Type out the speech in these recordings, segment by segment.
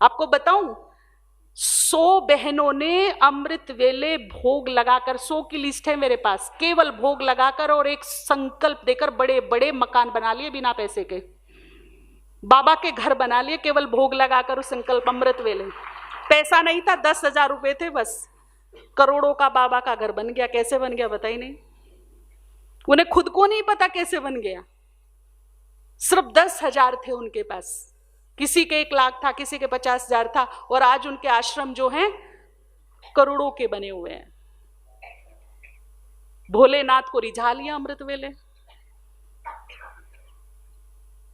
आपको बताऊं, 100 बहनों ने अमृत वेले भोग लगाकर, 100 की लिस्ट है मेरे पास, केवल भोग लगाकर और एक संकल्प देकर बड़े बड़े मकान बना लिए बिना पैसे के, बाबा के घर बना लिए केवल भोग लगाकर उस संकल्प अमृत वेले। पैसा नहीं था, 10,000 रुपए थे बस, करोड़ों का बाबा का घर बन गया। कैसे बन गया बताइए? नहीं, उन्हें खुद को नहीं पता कैसे बन गया। सिर्फ 10,000 थे उनके पास, किसी के 1 लाख था, किसी के 50,000 था, और आज उनके आश्रम जो हैं करोड़ों के बने हुए हैं। भोलेनाथ को रिझा लिया अमृत वेले।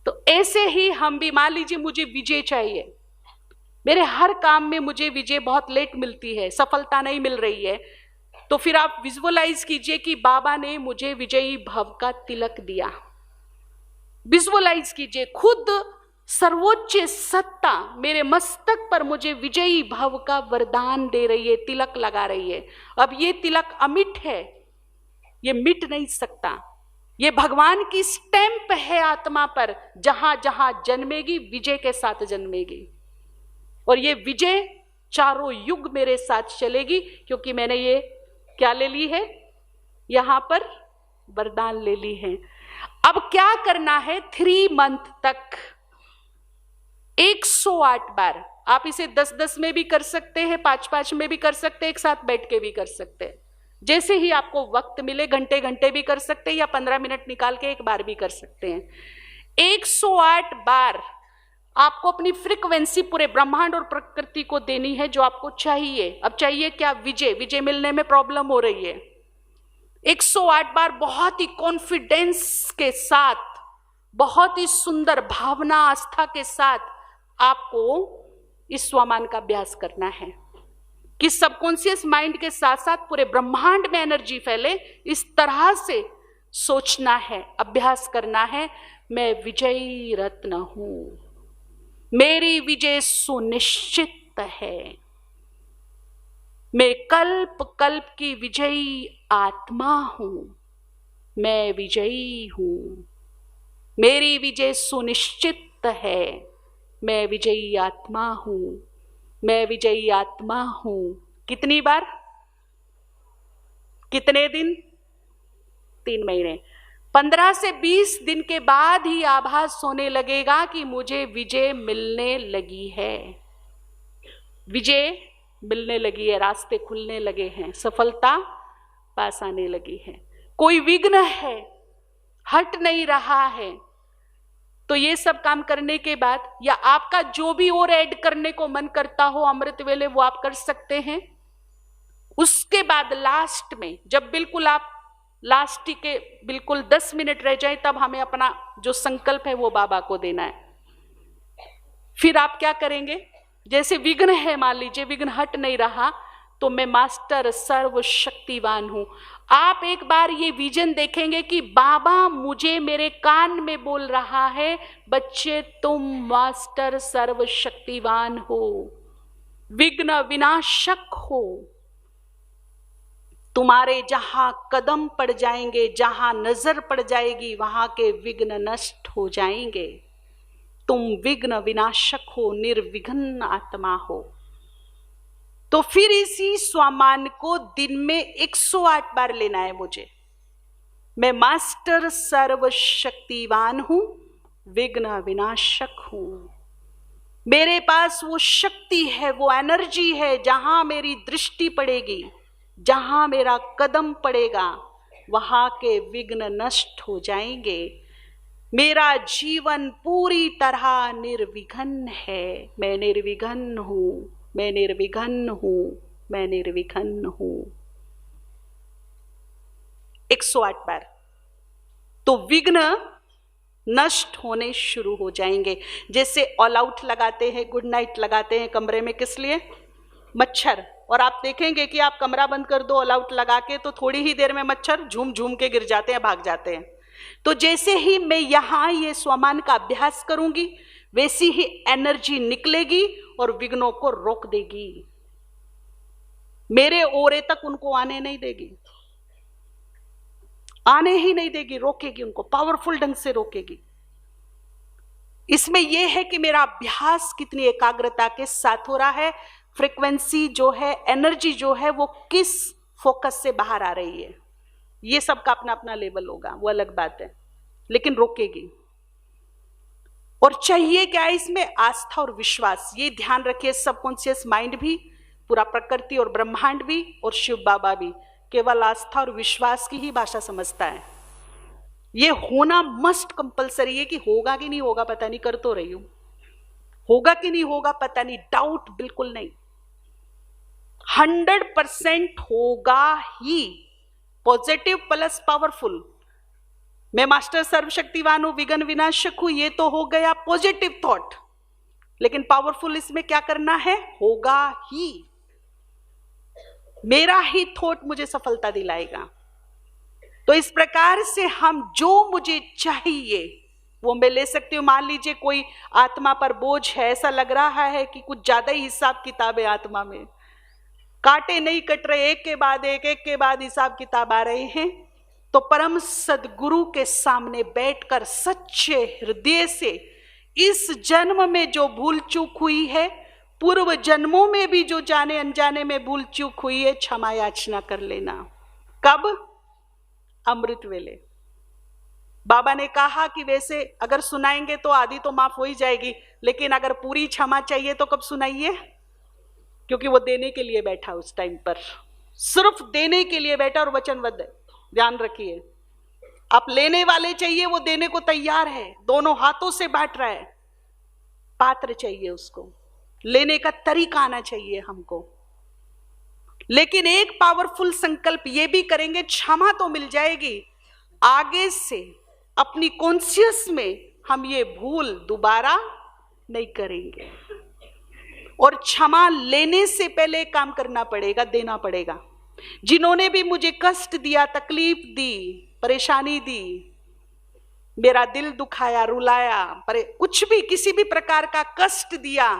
तो ऐसे ही हम भी, मान लीजिए मुझे विजय चाहिए, मेरे हर काम में मुझे विजय बहुत लेट मिलती है, सफलता नहीं मिल रही है, तो फिर आप विजुअलाइज कीजिए कि बाबा ने मुझे विजयी भव का तिलक दिया। विजुअलाइज कीजिए, खुद सर्वोच्च सत्ता मेरे मस्तक पर मुझे विजयी भव का वरदान दे रही है, तिलक लगा रही है। अब ये तिलक अमिट है, ये मिट नहीं सकता। ये भगवान की स्टैंप है आत्मा पर, जहां जहां जन्मेगी विजय के साथ जन्मेगी, और ये विजय चारों युग मेरे साथ चलेगी, क्योंकि मैंने ये क्या ले ली है, यहां पर वरदान ले ली है। अब क्या करना है, 3 मंथ तक 108 बार, आप इसे 10-10 में भी कर सकते हैं, 5-5 में भी कर सकते हैं, एक साथ बैठ के भी कर सकते हैं, जैसे ही आपको वक्त मिले, घंटे घंटे भी कर सकते हैं, या 15 मिनट निकाल के एक बार भी कर सकते हैं। 108 बार आपको अपनी फ्रीक्वेंसी पूरे ब्रह्मांड और प्रकृति को देनी है जो आपको चाहिए। अब चाहिए क्या? विजय। विजय मिलने में प्रॉब्लम हो रही है। 108 बार बहुत ही कॉन्फिडेंस के साथ, बहुत ही सुंदर भावना आस्था के साथ आपको इस स्वमान का अभ्यास करना है कि सबकॉन्शियस माइंड के साथ साथ पूरे ब्रह्मांड में एनर्जी फैले, इस तरह से सोचना है, अभ्यास करना है। मैं विजयी रत्न हूं, मेरी विजय सुनिश्चित है, मैं कल्प कल्प की विजयी आत्मा हूं, मैं विजयी हूं, मेरी विजय सुनिश्चित है, मैं विजयी आत्मा हूं, मैं विजयी आत्मा हूं। कितनी बार? कितने दिन? 3 महीने। 15 से 20 दिन के बाद ही आभास होने लगेगा कि मुझे विजय मिलने लगी है, विजय मिलने लगी है, रास्ते खुलने लगे हैं, सफलता पास आने लगी है, कोई विघ्न है, हट नहीं रहा है। तो ये सब काम करने के बाद, या आपका जो भी और ऐड करने को मन करता हो अमृत वेले, वो आप कर सकते हैं। उसके बाद लास्ट में, जब बिल्कुल आप लास्ट के बिल्कुल 10 मिनट रह जाए, तब हमें अपना जो संकल्प है वो बाबा को देना है। फिर आप क्या करेंगे? जैसे विघ्न है, मान लीजिए विघ्न हट नहीं रहा, तो मैं मास्टर सर्वशक्तिवान हूं। आप एक बार ये विजन देखेंगे कि बाबा मुझे मेरे कान में बोल रहा है, बच्चे तुम मास्टर सर्वशक्तिवान हो, विघ्न विनाशक हो, तुम्हारे जहां कदम पड़ जाएंगे, जहां नजर पड़ जाएगी, वहां के विघ्न नष्ट हो जाएंगे, तुम विघ्न विनाशक हो, निर्विघ्न आत्मा हो। तो फिर इसी स्वमान को दिन में 108 बार लेना है मुझे। मैं मास्टर सर्वशक्तिवान हूं, विघ्न विनाशक हूं, मेरे पास वो शक्ति है, वो एनर्जी है, जहां मेरी दृष्टि पड़ेगी, जहां मेरा कदम पड़ेगा, वहां के विघ्न नष्ट हो जाएंगे। मेरा जीवन पूरी तरह निर्विघ्न है, मैं निर्विघ्न हूं, मैं निर्विघ्न हूं, मैं निर्विघ्न हूं। 108 बार तो विघ्न नष्ट होने शुरू हो जाएंगे। जैसे ऑल आउट लगाते हैं, गुड नाइट लगाते हैं कमरे में, किस लिए? मच्छर। और आप देखेंगे कि आप कमरा बंद कर दो ऑल आउट लगा के, तो थोड़ी ही देर में मच्छर झूम झूम के गिर जाते हैं, भाग जाते हैं। तो जैसे ही मैं यहां ये स्वमान का अभ्यास करूंगी, वैसी ही एनर्जी निकलेगी और विघ्नों को रोक देगी, मेरे ओरे तक उनको आने नहीं देगी, आने ही नहीं देगी, रोकेगी उनको, पावरफुल ढंग से रोकेगी। इसमें यह है कि मेरा अभ्यास कितनी एकाग्रता के साथ हो रहा है, फ्रीक्वेंसी जो है, एनर्जी जो है वो किस फोकस से बाहर आ रही है। ये सबका अपना अपना लेवल होगा, वो अलग बात है, लेकिन रोकेगी। और चाहिए क्या है इसमें? आस्था और विश्वास। ये ध्यान रखिए, सबकॉन्शियस माइंड भी, पूरा प्रकृति और ब्रह्मांड भी, और शिव बाबा भी केवल आस्था और विश्वास की ही भाषा समझता है। ये होना मस्ट कंपलसरी है कि होगा कि नहीं होगा पता नहीं, कर तो रही हूं, होगा कि नहीं होगा पता नहीं, डाउट बिल्कुल नहीं, 100% होगा ही। Positive plus powerful. मैं मास्टर सर्वशक्तिवान हूं, विघ्न विनाशक हूं, ये तो हो गया पॉजिटिव थॉट, लेकिन पावरफुल इसमें क्या करना है? होगा ही। मेरा ही थॉट मुझे सफलता दिलाएगा। तो इस प्रकार से हम जो मुझे चाहिए वो मैं ले सकती हूं। मान लीजिए कोई आत्मा पर बोझ है, ऐसा लग रहा है कि कुछ ज्यादा ही हिसाब किताब है आत्मा में, कांटे नहीं कट रहे, एक के बाद एक के बाद हिसाब किताब आ रहे हैं, तो परम सदगुरु के सामने बैठकर सच्चे हृदय से इस जन्म में जो भूल चूक हुई है, पूर्व जन्मों में भी जो जाने अनजाने में भूल चूक हुई है, क्षमा याचना कर लेना। कब? अमृत वेले। बाबा ने कहा कि वैसे अगर सुनाएंगे तो आधी तो माफ हो ही जाएगी, लेकिन अगर पूरी क्षमा चाहिए तो कब सुनाइए? क्योंकि वो देने के लिए बैठा, उस टाइम पर सिर्फ देने के लिए बैठा और वचनबद्ध है। ध्यान रखिए, आप लेने वाले चाहिए, वो देने को तैयार है, दोनों हाथों से बांट रहा है। पात्र चाहिए उसको, लेने का तरीका आना चाहिए हमको। लेकिन एक पावरफुल संकल्प ये भी करेंगे, क्षमा तो मिल जाएगी, आगे से अपनी कॉन्शियस में हम ये भूल दोबारा नहीं करेंगे। और क्षमा लेने से पहले काम करना पड़ेगा, देना पड़ेगा। जिन्होंने भी मुझे कष्ट दिया, तकलीफ दी, परेशानी दी, मेरा दिल दुखाया, रुलाया, पर कुछ भी किसी भी प्रकार का कष्ट दिया,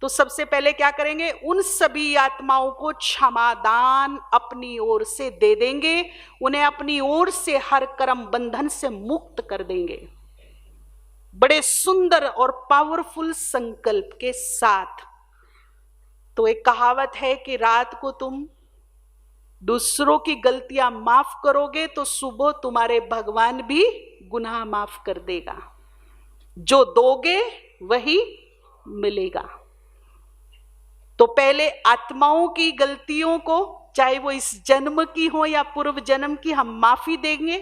तो सबसे पहले क्या करेंगे? उन सभी आत्माओं को क्षमादान अपनी ओर से दे देंगे, उन्हें अपनी ओर से हर कर्म बंधन से मुक्त कर देंगे, बड़े सुंदर और पावरफुल संकल्प के साथ। तो एक कहावत है कि रात को तुम दूसरों की गलतियां माफ करोगे तो सुबह तुम्हारे भगवान भी गुनाह माफ कर देगा। जो दोगे वही मिलेगा। तो पहले आत्माओं की गलतियों को, चाहे वो इस जन्म की हो या पूर्व जन्म की, हम माफी देंगे,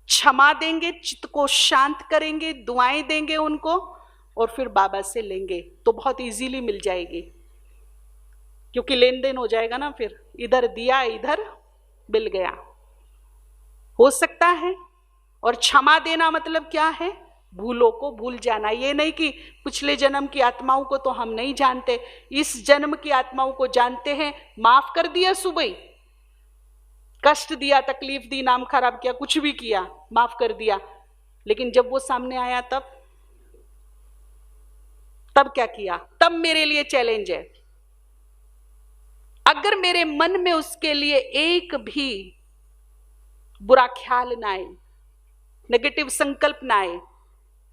क्षमा देंगे, चित्त को शांत करेंगे, दुआएं देंगे उनको, और फिर बाबा से लेंगे तो बहुत इजीली मिल जाएगी, क्योंकि लेन देन हो जाएगा ना। फिर इधर दिया इधर मिल गया, हो सकता है। और क्षमा देना मतलब क्या है? भूलों को भूल जाना। ये नहीं कि पिछले जन्म की आत्माओं को तो हम नहीं जानते, इस जन्म की आत्माओं को जानते हैं, माफ कर दिया, सुबह कष्ट दिया, तकलीफ दी, नाम खराब किया, कुछ भी किया, माफ कर दिया, लेकिन जब वो सामने आया तब क्या किया? तब मेरे लिए चैलेंज है। अगर मेरे मन में उसके लिए एक भी बुरा ख्याल ना आए, नेगेटिव संकल्प ना आए,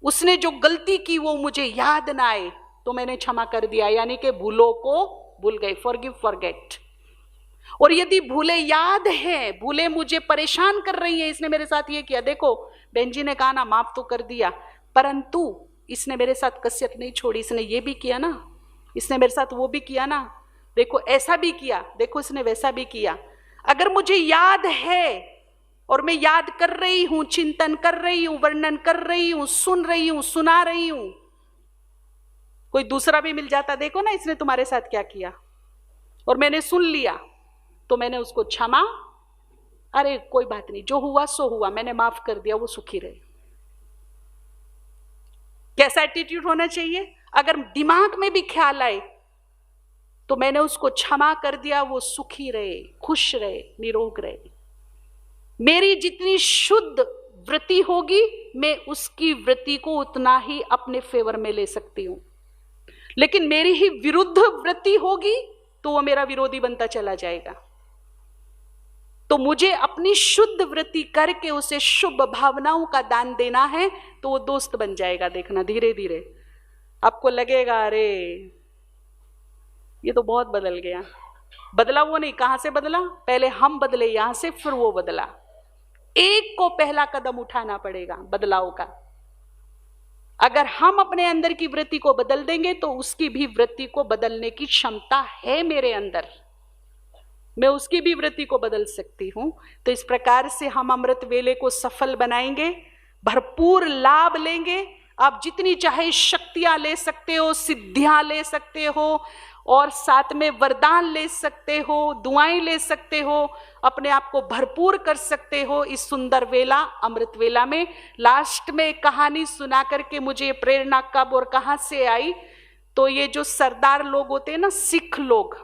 उसने जो गलती की वो मुझे याद ना आए, तो मैंने क्षमा कर दिया, यानी कि भूलों को भूल गए, फॉरगिव फॉरगेट। और यदि भूले याद हैं, भूले मुझे परेशान कर रही हैं, इसने मेरे साथ ये किया, देखो बहन जी ने कहा ना माफ तो कर दिया, परंतु इसने मेरे साथ कसरत नहीं छोड़ी, इसने ये भी किया ना, इसने मेरे साथ वो भी किया ना, देखो ऐसा भी किया, देखो इसने वैसा भी किया। अगर मुझे याद है और मैं याद कर रही हूं, चिंतन कर रही हूं, वर्णन कर रही हूं, सुन रही हूं, सुना रही हूं, कोई दूसरा भी मिल जाता, देखो ना इसने तुम्हारे साथ क्या किया, और मैंने सुन लिया, तो मैंने उसको क्षमा, अरे कोई बात नहीं, जो हुआ सो हुआ, मैंने माफ कर दिया, वो सुखी रहे। कैसा एटीट्यूड होना चाहिए? अगर दिमाग में भी ख्याल आए तो मैंने उसको क्षमा कर दिया, वो सुखी रहे, खुश रहे, निरोग रहे। मेरी जितनी शुद्ध वृत्ति होगी, मैं उसकी वृत्ति को उतना ही अपने फेवर में ले सकती हूं। लेकिन मेरी ही विरुद्ध वृत्ति होगी तो वो मेरा विरोधी बनता चला जाएगा। तो तो मुझे अपनी शुद्ध वृत्ति करके उसे शुभ भावनाओं का दान देना है, तो वो दोस्त बन जाएगा। देखना धीरे धीरे आपको लगेगा अरे ये तो बहुत बदल गया। बदला वो नहीं, कहां से बदला? पहले हम बदले यहां से, फिर वो बदला। एक को पहला कदम उठाना पड़ेगा बदलाव का। अगर हम अपने अंदर की वृत्ति को बदल देंगे तो उसकी भी वृत्ति को बदलने की क्षमता है मेरे अंदर, मैं उसकी भी वृत्ति को बदल सकती हूं। तो इस प्रकार से हम अमृत वेले को सफल बनाएंगे, भरपूर लाभ लेंगे। आप जितनी चाहे शक्तियां ले सकते हो, सिद्धियां ले सकते हो, और साथ में वरदान ले सकते हो, दुआएं ले सकते हो, अपने आप को भरपूर कर सकते हो इस सुंदर वेला, अमृत वेला में। लास्ट में एक कहानी सुना करके मुझे प्रेरणा कब और कहां से आई, तो ये जो सरदार लोग होते हैं ना, सिख लोग,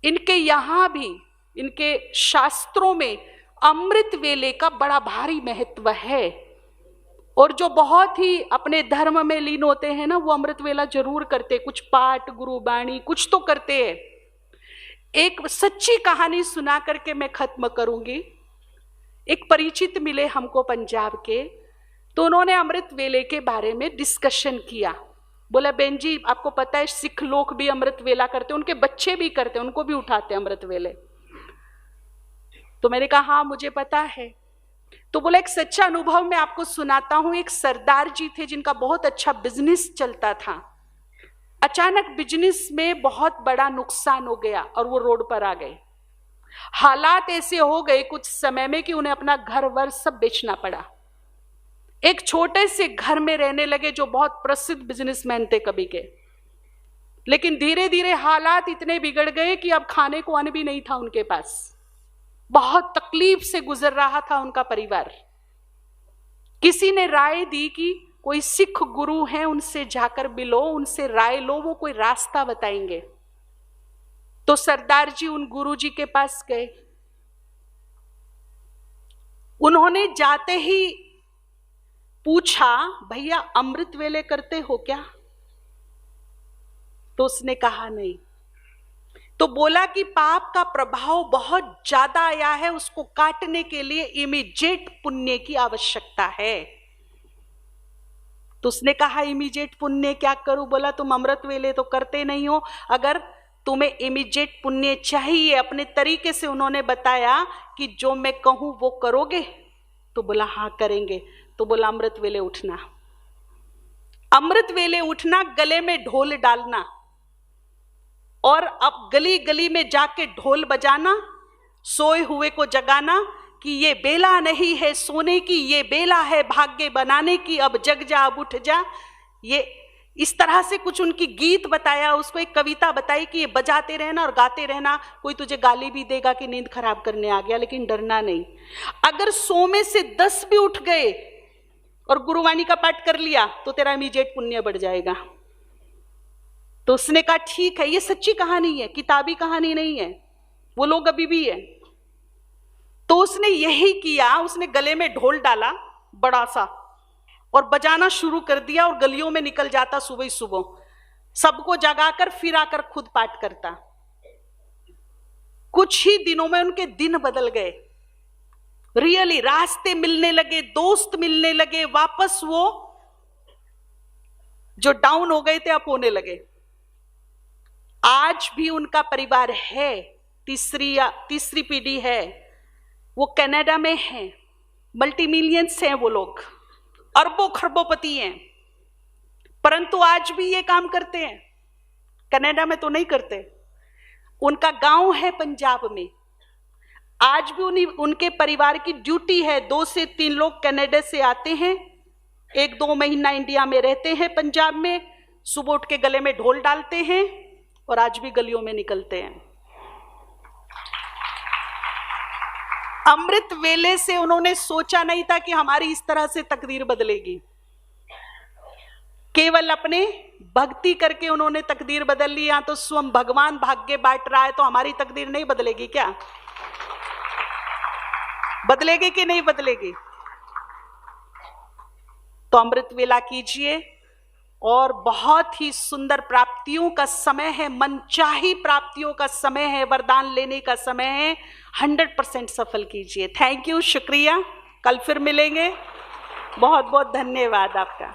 इनके यहां भी, इनके शास्त्रों में अमृत वेले का बड़ा भारी महत्व है। और जो बहुत ही अपने धर्म में लीन होते हैं ना, वो अमृत वेला जरूर करते, कुछ पाठ, गुरुबाणी कुछ तो करते हैं। एक सच्ची कहानी सुना करके मैं खत्म करूंगी। एक परिचित मिले हमको पंजाब के, तो उन्होंने अमृत वेले के बारे में डिस्कशन किया। बोला बहन जी आपको पता है सिख लोग भी अमृत वेला करते, उनके बच्चे भी करते, उनको भी उठाते अमृत वेले। तो मैंने कहा हाँ मुझे पता है। तो बोला एक सच्चा अनुभव मैं आपको सुनाता हूं। एक सरदार जी थे जिनका बहुत अच्छा बिजनेस चलता था। अचानक बिजनेस में बहुत बड़ा नुकसान हो गया और वो रोड पर आ गए। हालात ऐसे हो गए कुछ समय में कि उन्हें अपना घर वर सब बेचना पड़ा। एक छोटे से घर में रहने लगे जो बहुत प्रसिद्ध बिजनेसमैन थे कभी के। लेकिन धीरे धीरे हालात इतने बिगड़ गए कि अब खाने को अन्न भी नहीं था उनके पास। बहुत तकलीफ से गुजर रहा था उनका परिवार। किसी ने राय दी कि कोई सिख गुरु हैं उनसे जाकर मिलो, उनसे राय लो, वो कोई रास्ता बताएंगे। तो सरदार जी उन गुरु जी के पास गए। उन्होंने जाते ही पूछा भैया अमृत वेले करते हो क्या? तो उसने कहा नहीं। तो बोला कि पाप का प्रभाव बहुत ज्यादा आया है, उसको काटने के लिए इमीडिएट पुण्य की आवश्यकता है। तो उसने कहा इमीडिएट पुण्य क्या करूं? बोला तुम अमृत वेले तो करते नहीं हो, अगर तुम्हें इमीडिएट पुण्य चाहिए अपने तरीके से उन्होंने बताया कि जो मैं कहूं वो करोगे? तो बोला हाँ करेंगे। तो बोला अमृत वेले उठना, अमृत वेले उठना, गले में ढोल डालना और अब गली गली में जाके ढोल बजाना, सोए हुए को जगाना कि ये बेला नहीं है सोने की, ये बेला है भाग्य बनाने की, अब जग जा अब उठ जा। ये इस तरह से कुछ उनकी गीत बताया, उसको एक कविता बताई कि ये बजाते रहना और गाते रहना। कोई तुझे गाली भी देगा कि नींद खराब करने आ गया, लेकिन डरना नहीं। अगर 100 में से 10 भी उठ गए और गुरुवाणी का पाठ कर लिया तो तेरा इमीडिएट पुण्य बढ़ जाएगा। तो उसने कहा ठीक है, ये सच्ची कहानी है, किताबी कहानी नहीं है, वो लोग अभी भी है। तो उसने यही किया, उसने गले में ढोल डाला बड़ा सा और बजाना शुरू कर दिया और गलियों में निकल जाता सुबह ही सुबह, सबको जगाकर फिर आकर खुद पाठ करता। कुछ ही दिनों में उनके दिन बदल गए, रियली रास्ते मिलने लगे, दोस्त मिलने लगे, वापस वो जो डाउन हो गए थे अप होने लगे। आज भी उनका परिवार है, तीसरी पीढ़ी है, वो कनाडा में है, मल्टी मिलियंस हैं वो लोग, अरबों खरबोपति हैं, परंतु आज भी ये काम करते हैं। कनाडा में तो नहीं करते, उनका गांव है पंजाब में। आज भी उनके परिवार की ड्यूटी है, 2 से 3 लोग कनाडा से आते हैं, 1-2 महीना इंडिया में रहते हैं पंजाब में, सुबह उठ के गले में ढोल डालते हैं और आज भी गलियों में निकलते हैं। अमृत वेले से उन्होंने सोचा नहीं था कि हमारी इस तरह से तकदीर बदलेगी। केवल अपने भक्ति करके उन्होंने तकदीर बदल ली। या तो स्वयं भगवान भाग्य बांट रहा है तो हमारी तकदीर नहीं बदलेगी क्या? बदलेगी कि नहीं बदलेगी? तो अमृत वेला कीजिए और बहुत ही सुंदर प्राप्तियों का समय है, मनचाही प्राप्तियों का समय है, वरदान लेने का समय है। 100% सफल कीजिए। थैंक यू, शुक्रिया। कल फिर मिलेंगे। बहुत बहुत धन्यवाद आपका।